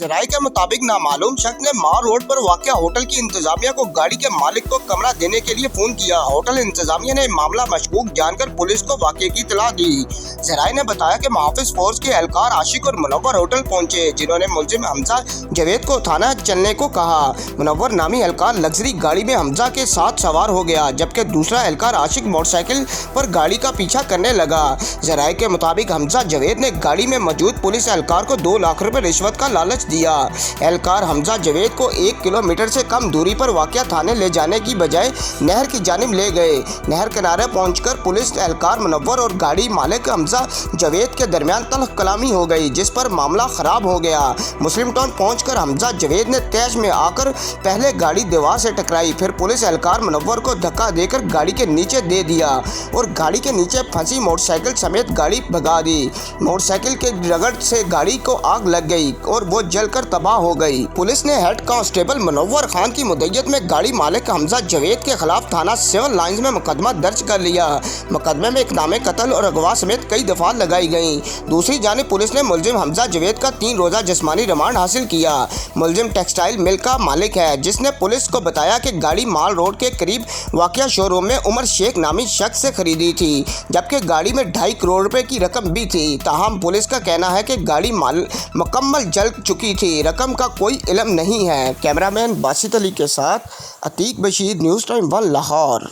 जराये के मुताबिक नामालूम शख्स ने माल रोड पर वाक़या होटल की इंतजामिया को गाड़ी के मालिक को कमरा देने के लिए फोन किया। होटल इंतजामिया ने मामला मशकूक जानकर पुलिस को वाक़े की इत्तला दी। जराये ने बताया कि मुहाफिज फोर्स के एहलकार आशिक और मुनव्वर होटल पहुंचे, जिन्होंने मुलजिम हमजा जावेद को थाना चलने को कहा। मुनव्वर नामी एहलकार लग्जरी गाड़ी में हमजा के साथ सवार हो गया, जबकि दूसरा एहलकार आशिक मोटरसाइकिल पर गाड़ी का पीछा करने लगा। जराये के मुताबिक हमजा जावेद ने गाड़ी में मौजूद पुलिस एहलकार को 2 लाख रुपए रिश्वत का लालच दिया। एहलकार हमजा जावेद को 1 किलोमीटर से कम दूरी पर वाक़या थाने ले जाने की बजाय नहर की जानिब ले गए। नहर किनारे पहुंचकर पुलिस एहलकार मुनव्वर और गाड़ी मालिक हमजा जावेद के दरमियान तल्ख कलामी हो गई, जिस पर मामला खराब हो गया। मुस्लिम टाउन पहुंचकर हमजा जावेद ने तेज में आकर पहले गाड़ी दीवार से टकराई, फिर पुलिस एहलकार मुनव्वर को धक्का देकर गाड़ी के नीचे दे दिया और गाड़ी के नीचे फंसी मोटरसाइकिल समेत गाड़ी भगा दी। मोटरसाइकिल के रगड़ से गाड़ी को आग लग गई और वो जलकर तबाह हो गई। पुलिस ने हेड कांस्टेबल मुनव्वर खान की मुद्दत में गाड़ी मालिक हमजा जावेद के खिलाफ थाना सिविल लाइंस में मुकदमा दर्ज कर लिया। मुकदमे में इक़दाम कत्ल और अगवा समेत कई दफा लगाई गई। दूसरी जानिब पुलिस ने मुलजिम हमजा जावेद का 3 रोज़ा जिस्मानी रिमांड हासिल किया। मुलजिम टेक्सटाइल मिल का मालिक है, जिसने पुलिस को बताया कि गाड़ी माल रोड के करीब वाक़या शोरूम में उमर शेख नामी शख्स से खरीदी थी, जबकि गाड़ी में 2.5 करोड़ रुपए की रकम भी थी। ताहम पुलिस का कहना है कि गाड़ी मुकम्मल जल चुकी थी, रकम का कोई इल्म नहीं है। कैमरामैन बासित अली के साथ अतीक बशीर, न्यूज़ टाइम 1 लाहौर।